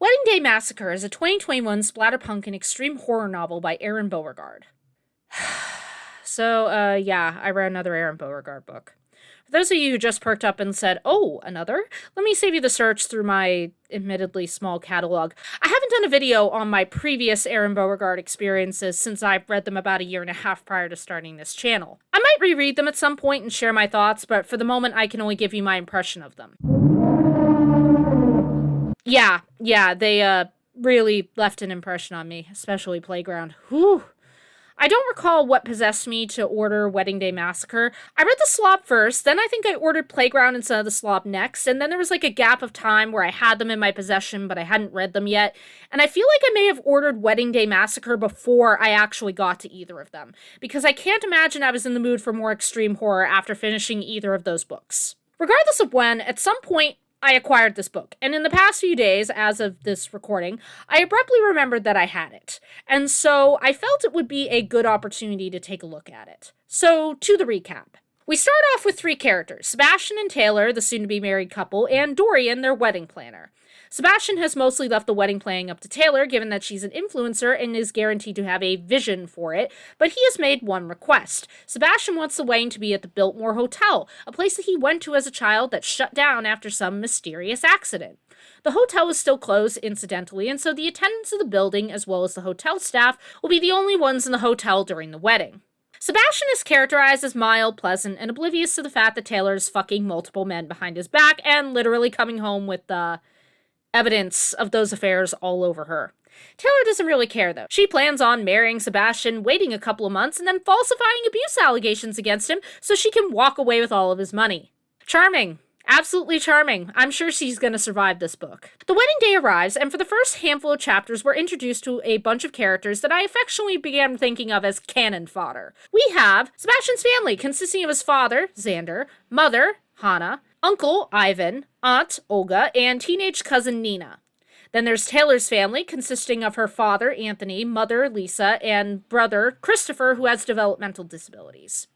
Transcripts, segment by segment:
Wedding Day Massacre is a 2021 splatterpunk and extreme horror novel by Aron Beauregard. Yeah, I read another Aron Beauregard book. For those of you who just perked up and said, oh, another? Let me save you the search through my admittedly small catalog. I haven't done a video on my previous Aron Beauregard experiences since I've read them about a year and a half prior to starting this channel. I might reread them at some point and share my thoughts, but for the moment I can only give you my impression of them. Yeah, they really left an impression on me, especially Playground. Whew. I don't recall what possessed me to order Wedding Day Massacre. I read the slop first, then I think I ordered Playground instead of the slop next, and then there was like a gap of time where I had them in my possession, but I hadn't read them yet, and I feel like I may have ordered Wedding Day Massacre before I actually got to either of them, because I can't imagine I was in the mood for more extreme horror after finishing either of those books. Regardless of when, at some point, I acquired this book, and in the past few days, as of this recording, I abruptly remembered that I had it, and so I felt it would be a good opportunity to take a look at it. So, to the recap. We start off with three characters, Sebastian and Taylor, the soon-to-be married couple, and Dorian, their wedding planner. Sebastian has mostly left the wedding planning up to Taylor, given that she's an influencer and is guaranteed to have a vision for it, but he has made one request. Sebastian wants the wedding to be at the Biltmore Hotel, a place that he went to as a child that shut down after some mysterious accident. The hotel is still closed, incidentally, and so the attendants of the building, as well as the hotel staff, will be the only ones in the hotel during the wedding. Sebastian is characterized as mild, pleasant, and oblivious to the fact that Taylor is fucking multiple men behind his back and literally coming home with evidence of those affairs all over her. Taylor doesn't really care, though. She plans on marrying Sebastian, waiting a couple of months, and then falsifying abuse allegations against him so she can walk away with all of his money. Charming. Absolutely charming. I'm sure she's gonna survive this book. The wedding day arrives, and for the first handful of chapters, we're introduced to a bunch of characters that I affectionately began thinking of as cannon fodder. We have Sebastian's family, consisting of his father, Xander, mother, Hannah, uncle, Ivan, aunt, Olga, and teenage cousin, Nina. Then there's Taylor's family, consisting of her father, Anthony, mother, Lisa, and brother, Christopher, who has developmental disabilities.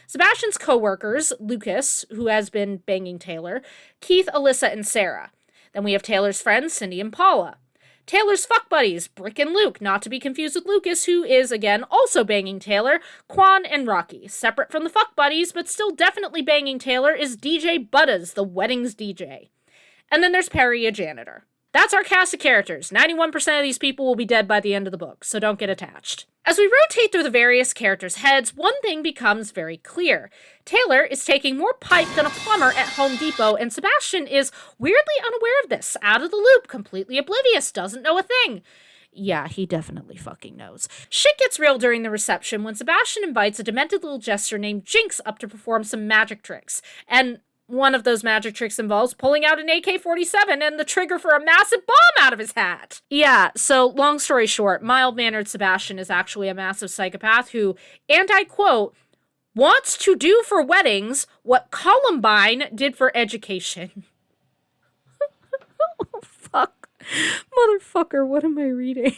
Sebastian's co-workers, Lucas, who has been banging Taylor, Keith, Alyssa, and Sarah. Then we have Taylor's friends, Cindy and Paula. Taylor's fuck buddies, Brick and Luke, not to be confused with Lucas, who is, again, also banging Taylor, Quan and Rocky. Separate from the fuck buddies, but still definitely banging Taylor, is DJ Buttas, the wedding's DJ. And then there's Perry, a janitor. That's our cast of characters. 91% of these people will be dead by the end of the book, so don't get attached. As we rotate through the various characters' heads, one thing becomes very clear. Taylor is taking more pipe than a plumber at Home Depot, and Sebastian is weirdly unaware of this, out of the loop, completely oblivious, doesn't know a thing. Yeah, he definitely fucking knows. Shit gets real during the reception when Sebastian invites a demented little jester named Jinx up to perform some magic tricks, and one of those magic tricks involves pulling out an AK-47 and the trigger for a massive bomb out of his hat. Yeah, so long story short, mild-mannered Sebastian is actually a massive psychopath who, and I quote, wants to do for weddings what Columbine did for education. Oh, fuck. Motherfucker, what am I reading?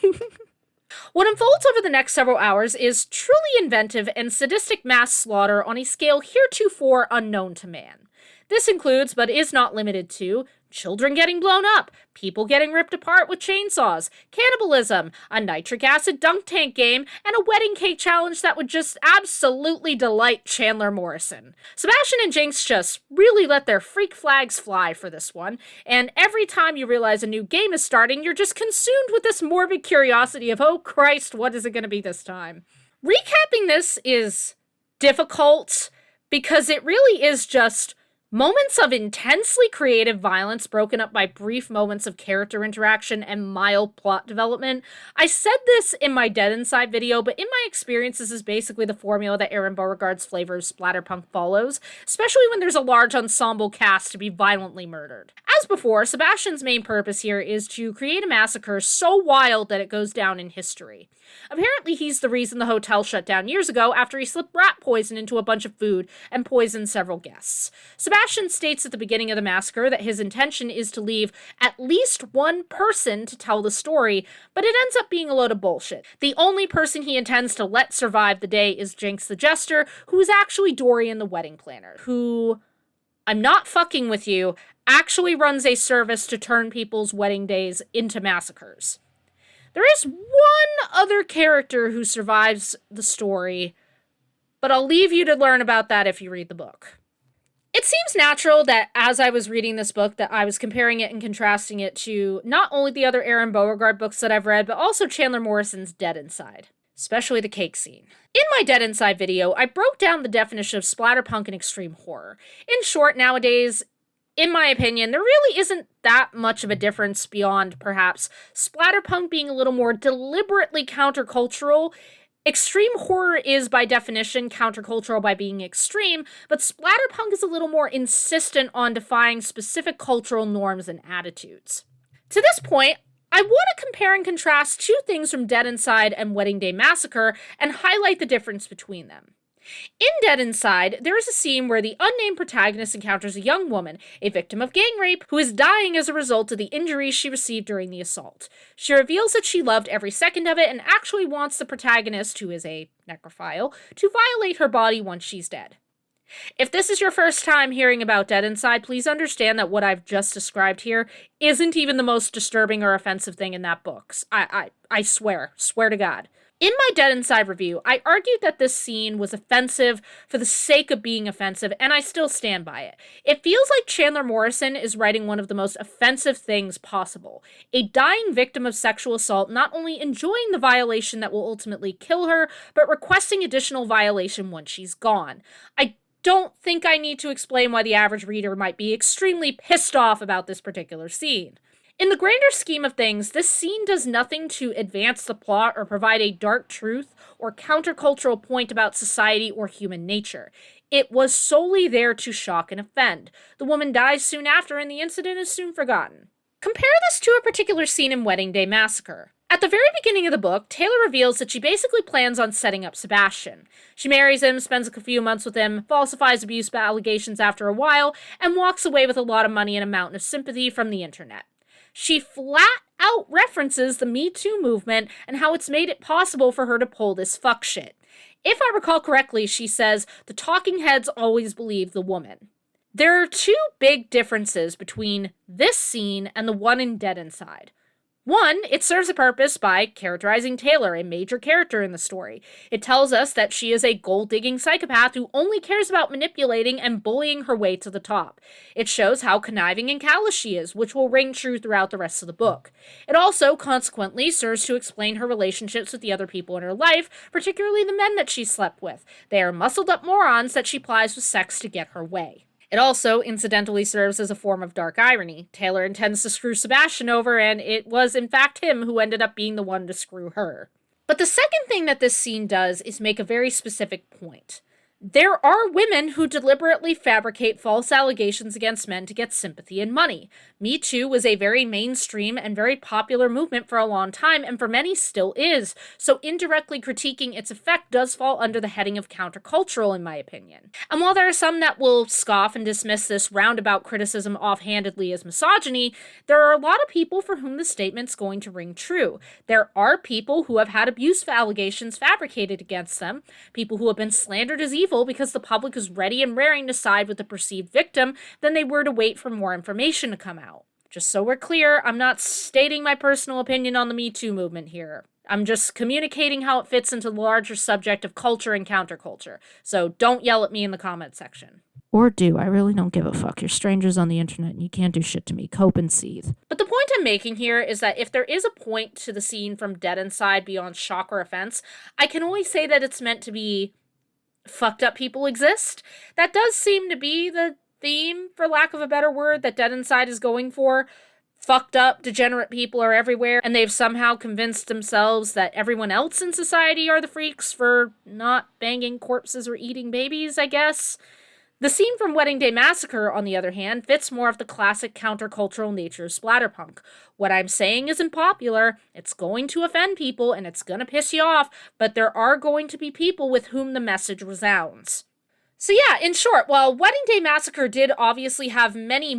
What unfolds over the next several hours is truly inventive and sadistic mass slaughter on a scale heretofore unknown to man. This includes, but is not limited to, children getting blown up, people getting ripped apart with chainsaws, cannibalism, a nitric acid dunk tank game, and a wedding cake challenge that would just absolutely delight Chandler Morrison. Sebastian and Jinx just really let their freak flags fly for this one, and every time you realize a new game is starting, you're just consumed with this morbid curiosity of, oh Christ, what is it going to be this time? Recapping this is difficult, because it really is just moments of intensely creative violence broken up by brief moments of character interaction and mild plot development. I said this in my Dead Inside video, but in my experience, this is basically the formula that Aron Beauregard's flavor of splatterpunk follows, especially when there's a large ensemble cast to be violently murdered. As before, Sebastian's main purpose here is to create a massacre so wild that it goes down in history. Apparently, he's the reason the hotel shut down years ago after he slipped rat poison into a bunch of food and poisoned several guests. Sebastian states at the beginning of the massacre that his intention is to leave at least one person to tell the story, but it ends up being a load of bullshit. The only person he intends to let survive the day is Jinx the Jester, who is actually Dorian the wedding planner, who, I'm not fucking with you, actually runs a service to turn people's wedding days into massacres. There is one other character who survives the story, but I'll leave you to learn about that if you read the book. It seems natural that as I was reading this book that I was comparing it and contrasting it to not only the other Aron Beauregard books that I've read, but also Chandler Morrison's Dead Inside, especially the cake scene. In my Dead Inside video, I broke down the definition of splatterpunk and extreme horror. In short, nowadays, in my opinion, there really isn't that much of a difference beyond, perhaps, splatterpunk being a little more deliberately countercultural. Extreme horror is, by definition, countercultural by being extreme, but splatterpunk is a little more insistent on defying specific cultural norms and attitudes. To this point, I want to compare and contrast two things from Dead Inside and Wedding Day Massacre and highlight the difference between them. In Dead Inside, there is a scene where the unnamed protagonist encounters a young woman, a victim of gang rape, who is dying as a result of the injuries she received during the assault. She reveals that she loved every second of it and actually wants the protagonist, who is a necrophile, to violate her body once she's dead. If this is your first time hearing about Dead Inside, please understand that what I've just described here isn't even the most disturbing or offensive thing in that book. I swear to God. In my Dead Inside review, I argued that this scene was offensive for the sake of being offensive, and I still stand by it. It feels like Chandler Morrison is writing one of the most offensive things possible. A dying victim of sexual assault not only enjoying the violation that will ultimately kill her, but requesting additional violation once she's gone. I don't think I need to explain why the average reader might be extremely pissed off about this particular scene. In the grander scheme of things, this scene does nothing to advance the plot or provide a dark truth or countercultural point about society or human nature. It was solely there to shock and offend. The woman dies soon after, and the incident is soon forgotten. Compare this to a particular scene in Wedding Day Massacre. At the very beginning of the book, Taylor reveals that she basically plans on setting up Sebastian. She marries him, spends a few months with him, falsifies abuse allegations after a while, and walks away with a lot of money and a mountain of sympathy from the internet. She flat out references the Me Too movement and how it's made it possible for her to pull this fuck shit. If I recall correctly, she says, the talking heads always believe the woman. There are two big differences between this scene and the one in Dead Inside. One, it serves a purpose by characterizing Taylor, a major character in the story. It tells us that she is a gold-digging psychopath who only cares about manipulating and bullying her way to the top. It shows how conniving and callous she is, which will ring true throughout the rest of the book. It also, consequently, serves to explain her relationships with the other people in her life, particularly the men that she slept with. They are muscled-up morons that she plies with sex to get her way. It also, incidentally, serves as a form of dark irony. Taylor intends to screw Sebastian over, and it was, in fact, him who ended up being the one to screw her. But the second thing that this scene does is make a very specific point. There are women who deliberately fabricate false allegations against men to get sympathy and money. Me Too was a very mainstream and very popular movement for a long time, and for many still is, so indirectly critiquing its effect does fall under the heading of countercultural, in my opinion. And while there are some that will scoff and dismiss this roundabout criticism offhandedly as misogyny, there are a lot of people for whom the statement's going to ring true. There are people who have had abuse allegations fabricated against them, people who have been slandered as evil because the public is ready and raring to side with the perceived victim than they were to wait for more information to come out. Just so we're clear, I'm not stating my personal opinion on the Me Too movement here. I'm just communicating how it fits into the larger subject of culture and counterculture. So don't yell at me in the comment section. Or do. I really don't give a fuck. You're strangers on the internet and you can't do shit to me. Cope and seethe. But the point I'm making here is that if there is a point to the scene from Dead Inside beyond shock or offense, I can only say that it's meant to be fucked up people exist. That does seem to be the theme, for lack of a better word, that Dead Inside is going for. Fucked up, degenerate people are everywhere, and they've somehow convinced themselves that everyone else in society are the freaks for not banging corpses or eating babies, I guess. The scene from Wedding Day Massacre, on the other hand, fits more of the classic countercultural nature of splatterpunk. What I'm saying isn't popular, it's going to offend people, and it's gonna piss you off, but there are going to be people with whom the message resounds. So yeah, in short, while Wedding Day Massacre did obviously have many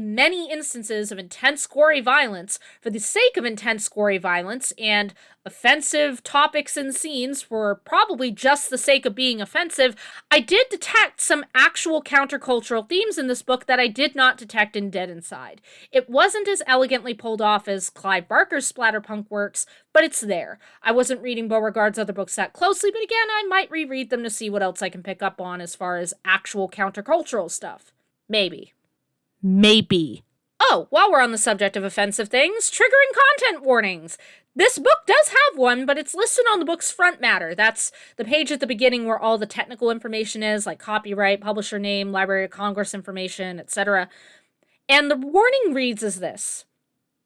instances of intense, gory violence, for the sake of intense, gory violence, and offensive topics and scenes for probably just the sake of being offensive, I did detect some actual countercultural themes in this book that I did not detect in Dead Inside. It wasn't as elegantly pulled off as Clive Barker's splatterpunk works, but it's there. I wasn't reading Beauregard's other books that closely, but again, I might reread them to see what else I can pick up on as far as actual countercultural stuff. Maybe. Oh, while we're on the subject of offensive things, triggering content warnings. This book does have one, but it's listed on the book's front matter. That's the page at the beginning where all the technical information is, like copyright, publisher name, Library of Congress information, etc. And the warning reads as this.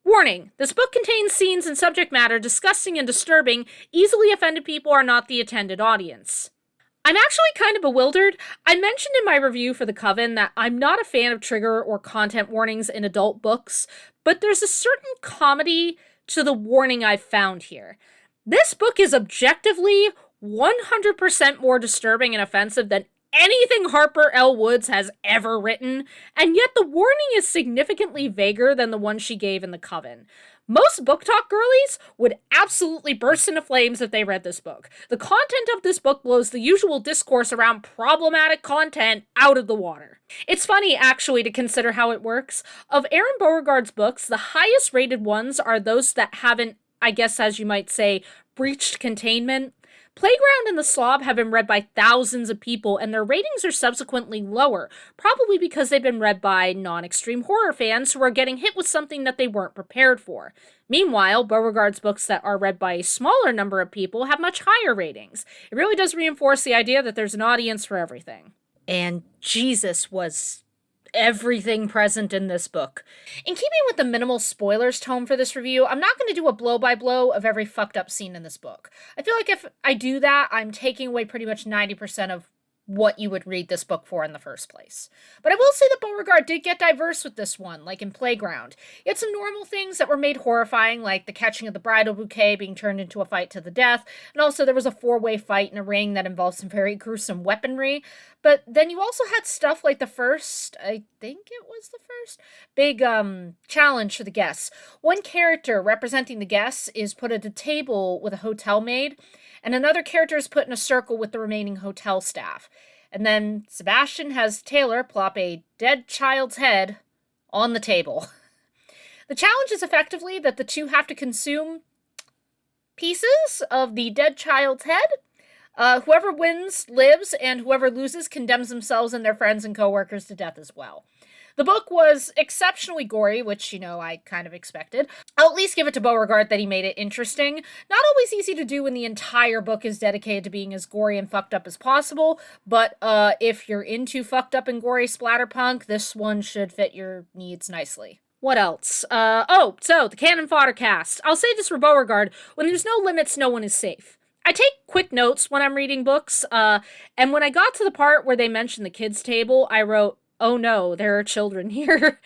Warning, this book contains scenes and subject matter disgusting and disturbing. Easily offended people are not the intended audience. I'm actually kind of bewildered. I mentioned in my review for The Coven that I'm not a fan of trigger or content warnings in adult books, but there's a certain comedy to the warning I've found here. This book is objectively 100% more disturbing and offensive than anything Harper L. Woods has ever written, and yet the warning is significantly vaguer than the one she gave in The Coven. Most book talk girlies would absolutely burst into flames if they read this book. The content of this book blows the usual discourse around problematic content out of the water. It's funny, actually, to consider how it works. Of Aron Beauregard's books, the highest rated ones are those that haven't, I guess as you might say, breached containment. Playground and The Slob have been read by thousands of people, and their ratings are subsequently lower, probably because they've been read by non-extreme horror fans who are getting hit with something that they weren't prepared for. Meanwhile, Beauregard's books that are read by a smaller number of people have much higher ratings. It really does reinforce the idea that there's an audience for everything. And Jesus was everything present in this book. In keeping with the minimal spoilers tone for this review, I'm not going to do a blow-by-blow of every fucked up scene in this book. I feel like if I do that, I'm taking away pretty much 90% of what you would read this book for in the first place. But I will say that Beauregard did get diverse with this one, like in Playground. He had some normal things that were made horrifying, like the catching of the bridal bouquet being turned into a fight to the death, and also there was a 4-way fight in a ring that involved some very gruesome weaponry. But then you also had stuff like the first, I think it was the first, big challenge for the guests. One character representing the guests is put at a table with a hotel maid, and another character is put in a circle with the remaining hotel staff. And then Sebastian has Taylor plop a dead child's head on the table. The challenge is effectively that the two have to consume pieces of the dead child's head. Whoever wins lives, and whoever loses condemns themselves and their friends and coworkers to death as well. The book was exceptionally gory, which, I kind of expected. I'll at least give it to Beauregard that he made it interesting. Not always easy to do when the entire book is dedicated to being as gory and fucked up as possible, but if you're into fucked up and gory splatterpunk, this one should fit your needs nicely. What else? So the Cannon Fodder cast. I'll say this for Beauregard, when there's no limits, no one is safe. I take quick notes when I'm reading books, and when I got to the part where they mentioned the kids' table, I wrote, "Oh no, there are children here."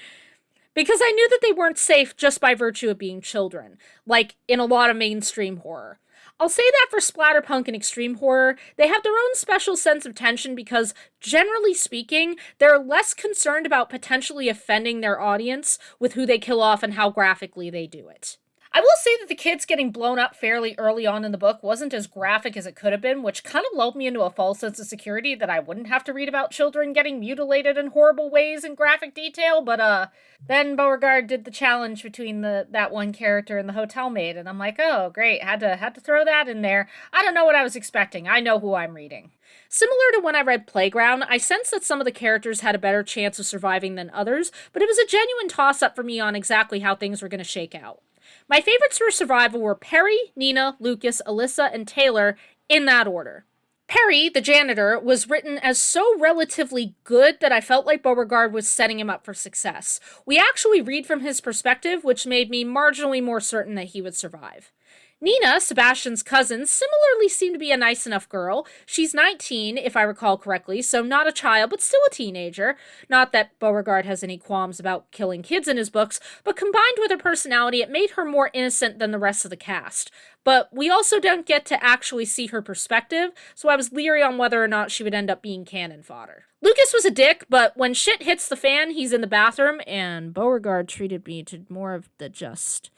Because I knew that they weren't safe just by virtue of being children, like in a lot of mainstream horror. I'll say that for splatterpunk and extreme horror, they have their own special sense of tension because, generally speaking, they're less concerned about potentially offending their audience with who they kill off and how graphically they do it. I will say that the kids getting blown up fairly early on in the book wasn't as graphic as it could have been, which kind of lulled me into a false sense of security that I wouldn't have to read about children getting mutilated in horrible ways in graphic detail, but then Beauregard did the challenge between that one character and the hotel maid, and I'm like, oh, great, had to throw that in there. I don't know what I was expecting. I know who I'm reading. Similar to when I read Playground, I sensed that some of the characters had a better chance of surviving than others, but it was a genuine toss-up for me on exactly how things were going to shake out. My favorites for survival were Perry, Nina, Lucas, Alyssa, and Taylor, in that order. Perry, the janitor, was written as so relatively good that I felt like Beauregard was setting him up for success. We actually read from his perspective, which made me marginally more certain that he would survive. Nina, Sebastian's cousin, similarly seemed to be a nice enough girl. She's 19, if I recall correctly, so not a child, but still a teenager. Not that Beauregard has any qualms about killing kids in his books, but combined with her personality, it made her more innocent than the rest of the cast. But we also don't get to actually see her perspective, so I was leery on whether or not she would end up being cannon fodder. Lucas was a dick, but when shit hits the fan, he's in the bathroom, and Beauregard treated me to more of the just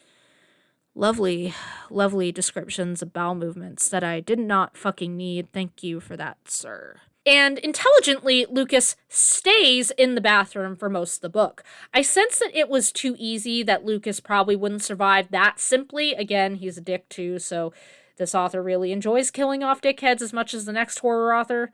Lovely, lovely descriptions of bowel movements that I did not fucking need. Thank you for that, sir. And intelligently, Lucas stays in the bathroom for most of the book. I sense that it was too easy, that Lucas probably wouldn't survive that simply. Again, he's a dick too, so this author really enjoys killing off dickheads as much as the next horror author.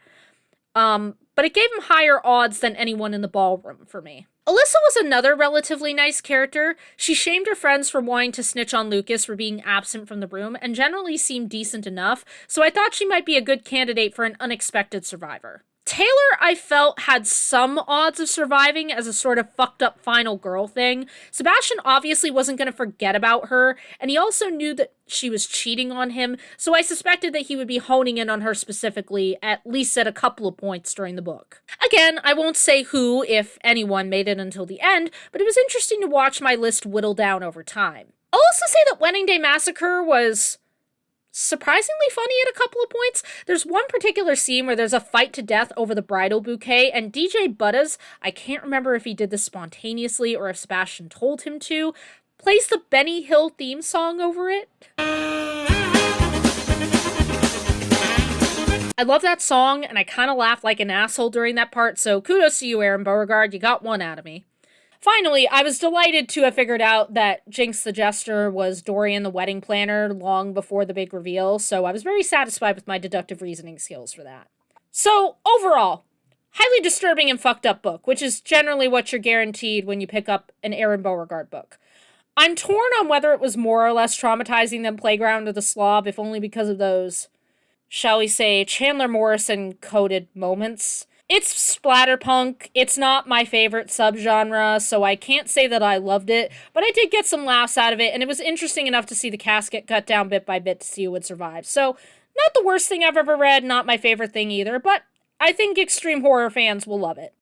But it gave him higher odds than anyone in the ballroom for me. Alyssa was another relatively nice character. She shamed her friends for wanting to snitch on Lucas for being absent from the room, and generally seemed decent enough, so I thought she might be a good candidate for an unexpected survivor. Taylor, I felt, had some odds of surviving as a sort of fucked up final girl thing. Sebastian obviously wasn't going to forget about her, and he also knew that she was cheating on him, so I suspected that he would be honing in on her specifically, at least at a couple of points during the book. Again, I won't say who, if anyone, made it until the end, but it was interesting to watch my list whittle down over time. I'll also say that Wedding Day Massacre was surprisingly funny at a couple of points. There's one particular scene where there's a fight to death over the bridal bouquet, and DJ Buttas, I can't remember if he did this spontaneously or if Sebastian told him to, plays the Benny Hill theme song over it. I love that song, and I kind of laughed like an asshole during that part, so kudos to you, Aron Beauregard, you got one out of me. Finally, I was delighted to have figured out that Jinx the Jester was Dorian the wedding planner long before the big reveal, so I was very satisfied with my deductive reasoning skills for that. So, overall, highly disturbing and fucked up book, which is generally what you're guaranteed when you pick up an Aron Beauregard book. I'm torn on whether it was more or less traumatizing than Playground or The Slob, if only because of those, shall we say, Chandler Morrison-coded moments. It's splatterpunk. It's not my favorite subgenre, so I can't say that I loved it, but I did get some laughs out of it, and it was interesting enough to see the cast get cut down bit by bit to see who would survive. So, not the worst thing I've ever read, not my favorite thing either, but I think extreme horror fans will love it.